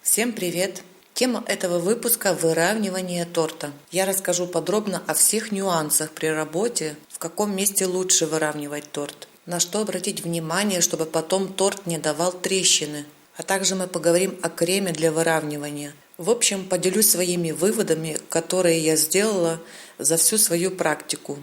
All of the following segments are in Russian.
Всем привет! Тема этого выпуска – выравнивание торта. Я расскажу подробно о всех нюансах при работе, в каком месте лучше выравнивать торт, на что обратить внимание, чтобы потом торт не давал трещины. А также мы поговорим о креме для выравнивания. В общем, поделюсь своими выводами, которые я сделала за всю свою практику.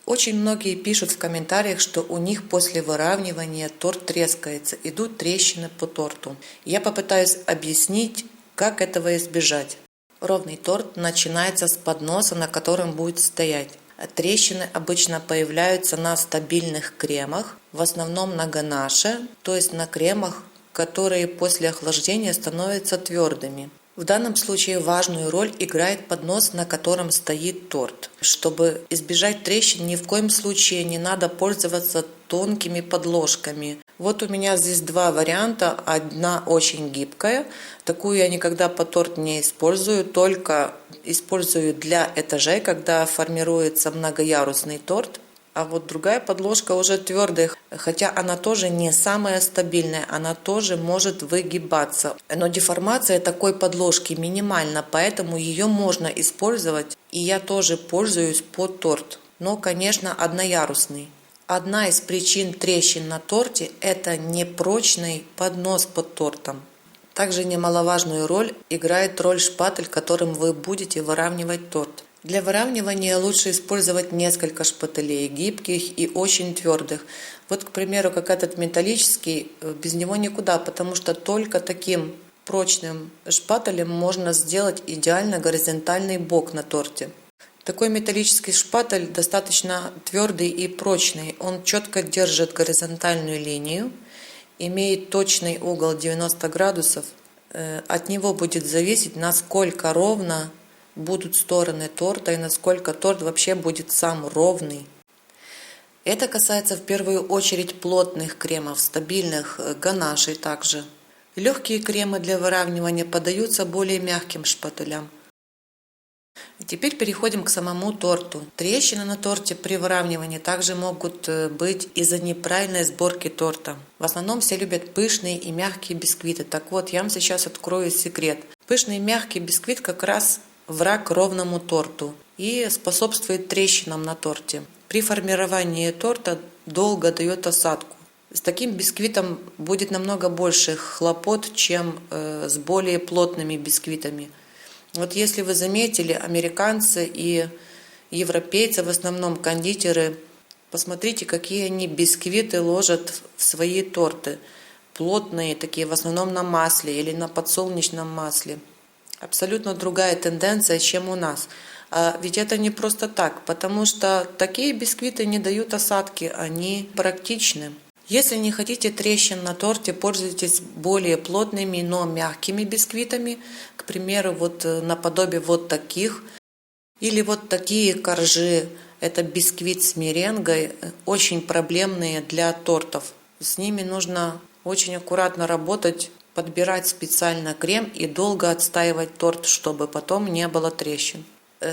Очень многие пишут в комментариях, что у них после выравнивания торт трескается, идут трещины по торту. Я попытаюсь объяснить, как этого избежать. Ровный торт начинается с подноса, на котором будет стоять. Трещины обычно появляются на стабильных кремах, в основном на ганаше, то есть на кремах, которые после охлаждения становятся твердыми. В данном случае важную роль играет поднос, на котором стоит торт. Чтобы избежать трещин, ни в коем случае не надо пользоваться тонкими подложками. Вот у меня здесь два варианта. Одна очень гибкая. Такую я никогда под торт не использую, только использую для этажей, когда формируется многоярусный торт. А вот другая подложка уже твердая, хотя она тоже не самая стабильная, она тоже может выгибаться. Но деформация такой подложки минимальна, поэтому ее можно использовать, и я тоже пользуюсь под торт, но, конечно, одноярусный. Одна из причин трещин на торте – это непрочный поднос под тортом. Также немаловажную роль играет шпатель, которым вы будете выравнивать торт. Для выравнивания лучше использовать несколько шпателей, гибких и очень твердых. Вот, к примеру, как этот металлический, без него никуда, потому что только таким прочным шпателем можно сделать идеально горизонтальный бок на торте. Такой металлический шпатель достаточно твердый и прочный. Он четко держит горизонтальную линию, имеет точный угол 90 градусов. От него будет зависеть, насколько ровно будут стороны торта и насколько торт вообще будет сам ровный. Это касается в первую очередь плотных кремов, стабильных, ганашей также. Легкие кремы для выравнивания подаются более мягким шпателям. Теперь переходим к самому торту. Трещины на торте при выравнивании также могут быть из-за неправильной сборки торта. В основном все любят пышные и мягкие бисквиты. Так вот, я вам сейчас открою секрет. Пышный и мягкий бисквит как раз враг ровному торту и способствует трещинам на торте. При формировании торта долго дает осадку. С таким бисквитом будет намного больше хлопот, чем с более плотными бисквитами. Вот если вы заметили, американцы и европейцы, в основном кондитеры, посмотрите, какие они бисквиты ложат в свои торты. Плотные такие, в основном на масле или на подсолнечном масле. Абсолютно другая тенденция, чем у нас. А ведь это не просто так, потому что такие бисквиты не дают осадки, они практичны. Если не хотите трещин на торте, пользуйтесь более плотными, но мягкими бисквитами. К примеру, вот наподобие вот таких. Или вот такие коржи. Это бисквит с меренгой, очень проблемные для тортов. С ними нужно очень аккуратно работать, подбирать специально крем и долго отстаивать торт, чтобы потом не было трещин.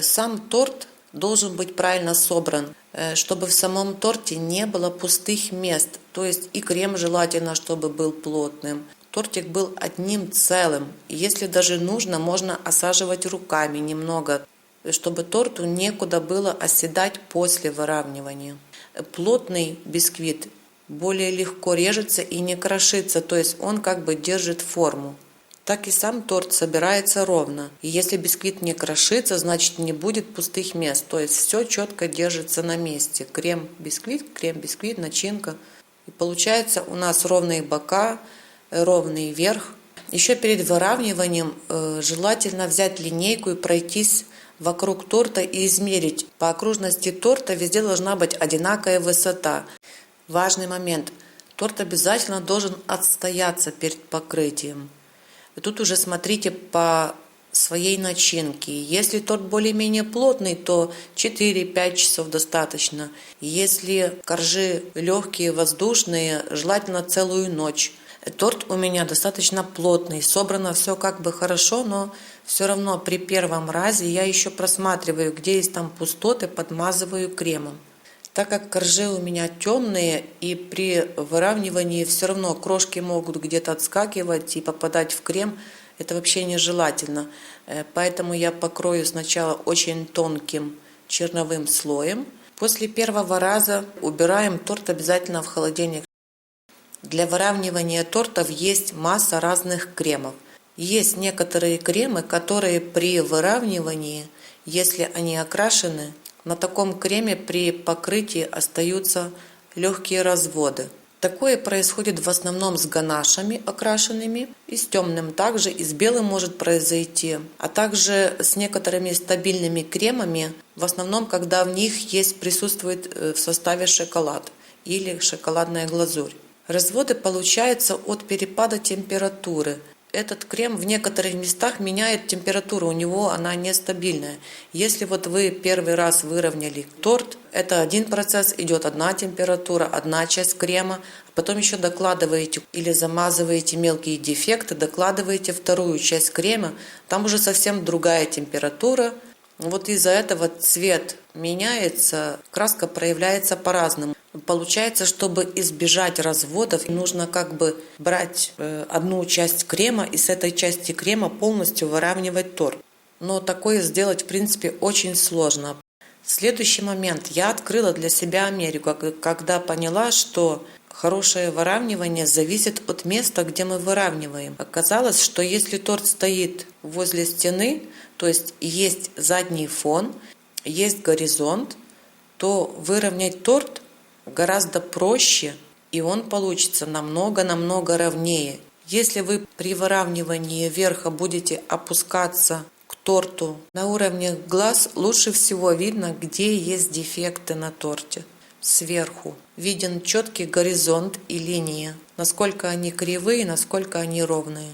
Сам торт должен быть правильно собран, чтобы в самом торте не было пустых мест. То есть и крем желательно, чтобы был плотным. Тортик был одним целым. Если даже нужно, можно осаживать руками немного, чтобы торту некуда было оседать после выравнивания. Плотный бисквит более легко режется и не крошится, то есть он как бы держит форму. Так и сам торт собирается ровно. И если бисквит не крошится, значит не будет пустых мест, то есть все четко держится на месте. Крем-бисквит, начинка. И получается у нас ровные бока, ровный верх. Еще перед выравниванием желательно взять линейку и пройтись вокруг торта и измерить. По окружности торта везде должна быть одинаковая высота. Важный момент. Торт обязательно должен отстояться перед покрытием. И тут уже смотрите по своей начинке. Если торт более-менее плотный, то 4-5 часов достаточно. Если коржи легкие, воздушные, желательно целую ночь. Торт у меня достаточно плотный, собрано все как бы хорошо, но все равно при первом разе я еще просматриваю, где есть там пустоты, подмазываю кремом. Так как коржи у меня темные, и при выравнивании все равно крошки могут где-то отскакивать и попадать в крем, Это вообще нежелательно. Поэтому я покрою сначала очень тонким черновым слоем. После первого раза убираем торт обязательно в холодильник. Для выравнивания тортов есть масса разных кремов. Есть некоторые кремы, которые при выравнивании, если они окрашены, на таком креме при покрытии остаются легкие разводы. Такое происходит в основном с ганашами окрашенными, и с темным также, и с белым может произойти, а также с некоторыми стабильными кремами, в основном, когда в них присутствует в составе шоколад или шоколадная глазурь. Разводы получаются от перепада температуры. Этот крем в некоторых местах меняет температуру, у него она нестабильная. Если вот вы первый раз выровняли торт, это один процесс, идет одна температура, одна часть крема, а потом еще докладываете или замазываете мелкие дефекты, докладываете вторую часть крема, там уже совсем другая температура. Вот из-за этого цвет меняется, краска проявляется по-разному. Получается, чтобы избежать разводов, нужно как бы брать одну часть крема и с этой части крема полностью выравнивать торт. Но такое сделать, в принципе, очень сложно. Следующий момент. Я открыла для себя Америку, когда поняла, что хорошее выравнивание зависит от места, где мы выравниваем. Оказалось, что если торт стоит возле стены, то есть есть задний фон, есть горизонт, то выровнять торт гораздо проще, и он получится намного ровнее. Если вы при выравнивании верха будете опускаться к торту на уровне глаз, лучше всего видно, где есть дефекты на торте. Сверху виден четкий горизонт и линии, насколько они кривые, насколько они ровные.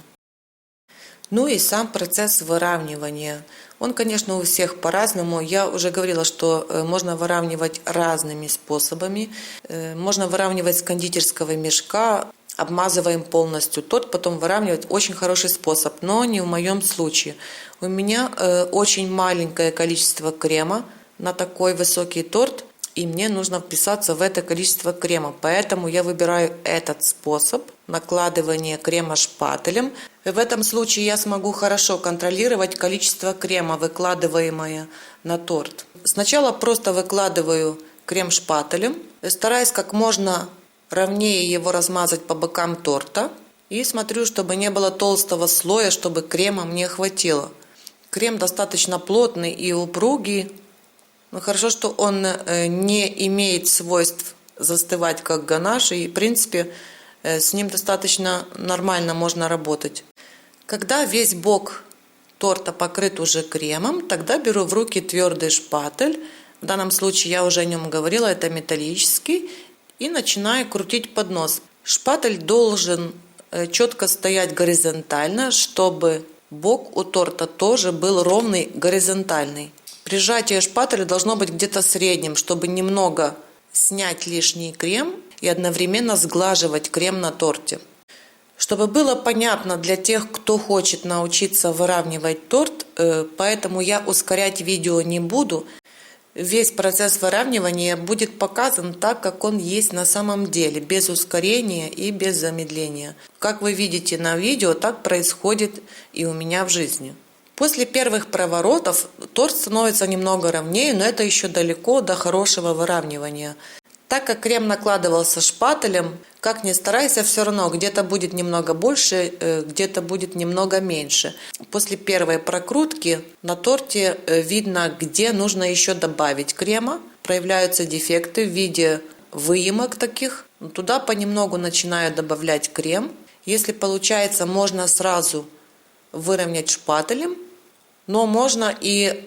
Ну и сам процесс выравнивания. Он, конечно, у всех по-разному. Я уже говорила, что можно выравнивать разными способами. Можно выравнивать с кондитерского мешка, обмазываем полностью торт, потом выравнивать. Очень хороший способ, но не в моем случае. У меня очень маленькое количество крема на такой высокий торт, и мне нужно вписаться в это количество крема. Поэтому я выбираю этот способ накладывания крема шпателем. В этом случае я смогу хорошо контролировать количество крема, выкладываемое на торт. Сначала просто выкладываю крем шпателем, стараюсь как можно ровнее его размазать по бокам торта. И смотрю, чтобы не было толстого слоя, чтобы крема мне хватило. Крем достаточно плотный и упругий. Но хорошо, что он не имеет свойств застывать как ганаш, и в принципе с ним достаточно нормально можно работать. Когда весь бок торта покрыт уже кремом, тогда беру в руки твердый шпатель. В данном случае я уже о нем говорила, это металлический, и начинаю крутить поднос. Шпатель должен четко стоять горизонтально, чтобы бок у торта тоже был ровный, горизонтальный. Прижатие шпателя должно быть где-то средним, чтобы немного снять лишний крем и одновременно сглаживать крем на торте. Чтобы было понятно для тех, кто хочет научиться выравнивать торт, поэтому я ускорять видео не буду. Весь процесс выравнивания будет показан так, как он есть на самом деле, без ускорения и без замедления. Как вы видите на видео, так происходит и у меня в жизни. После первых проворотов торт становится немного ровнее, но это еще далеко до хорошего выравнивания. Так как крем накладывался шпателем, как ни старайся, все равно где-то будет немного больше, где-то будет немного меньше. После первой прокрутки на торте видно, где нужно еще добавить крема. Проявляются дефекты в виде выемок таких. Туда понемногу начинаю добавлять крем. Если получается, можно сразу выровнять шпателем, но можно и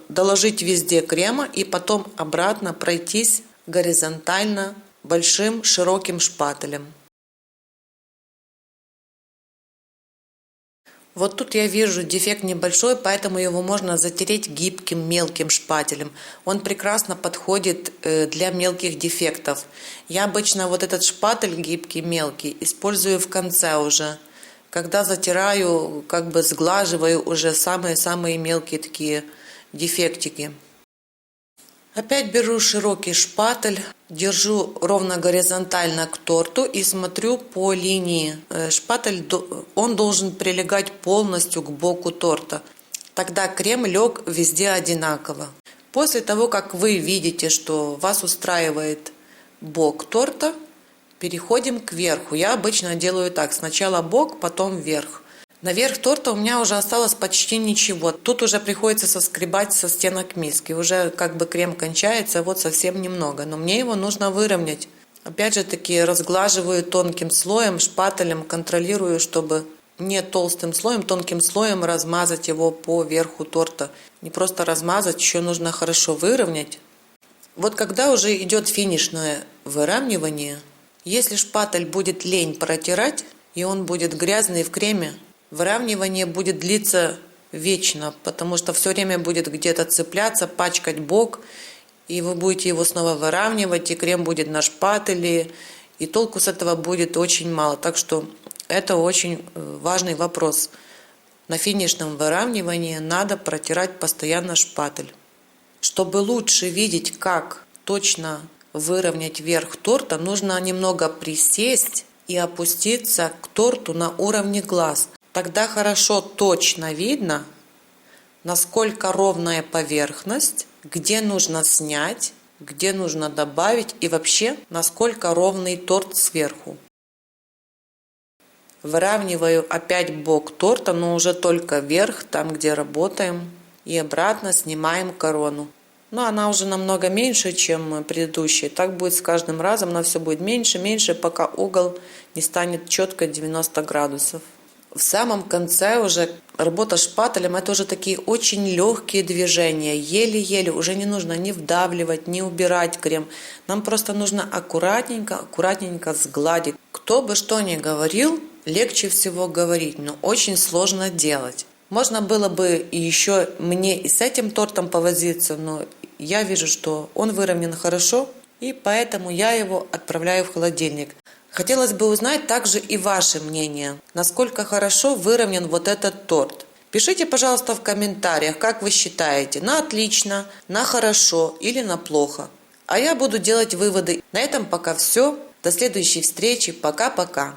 доложить везде крема и потом обратно пройтись горизонтально большим широким шпателем. Вот тут я вижу дефект небольшой, поэтому его можно затереть гибким мелким шпателем. Он прекрасно подходит для мелких дефектов. Я обычно вот этот шпатель гибкий мелкий использую в конце уже, когда затираю, как бы сглаживаю уже самые-самые мелкие такие дефектики. Опять беру широкий шпатель, держу ровно горизонтально к торту и смотрю по линии. Шпатель, он должен прилегать полностью к боку торта. Тогда крем лег везде одинаково. После того, как вы видите, что вас устраивает бок торта, переходим к верху. Я обычно делаю так: сначала бок, потом верх. На верх торта у меня уже осталось почти ничего. Тут уже приходится соскребать со стенок миски. Уже как бы крем кончается, вот совсем немного. Но мне его нужно выровнять. Опять же таки разглаживаю тонким слоем, шпателем, контролирую, чтобы не толстым слоем, тонким слоем размазать его по верху торта. Не просто размазать, еще нужно хорошо выровнять. Вот когда уже идет финишное выравнивание, если шпатель будет лень протирать, и он будет грязный в креме, выравнивание будет длиться вечно, потому что все время будет где-то цепляться, пачкать бок, и вы будете его снова выравнивать, и крем будет на шпателе, и толку с этого будет очень мало. Так что это очень важный вопрос. На финишном выравнивании надо протирать постоянно шпатель. Чтобы лучше видеть, как точно выровнять верх торта, нужно немного присесть и опуститься к торту на уровне глаз. Тогда хорошо точно видно, насколько ровная поверхность, где нужно снять, где нужно добавить и вообще насколько ровный торт сверху. Выравниваю опять бок торта, но уже только вверх, там где работаем. И обратно снимаем корону. Но она уже намного меньше, чем предыдущая. Так будет с каждым разом, она все будет меньше, пока угол не станет четко 90 градусов. В самом конце уже работа шпателем, это уже такие очень легкие движения, еле-еле, уже не нужно ни вдавливать, ни убирать крем. Нам просто нужно аккуратненько сгладить. Кто бы что ни говорил, легче всего говорить, но очень сложно делать. Можно было бы еще мне и с этим тортом повозиться, но я вижу, что он выровнен хорошо, и поэтому я его отправляю в холодильник. Хотелось бы узнать также и ваше мнение, насколько хорошо выровнен вот этот торт. Пишите, пожалуйста, в комментариях, как вы считаете, на отлично, на хорошо или на плохо. А я буду делать выводы. На этом пока все. До следующей встречи. Пока-пока.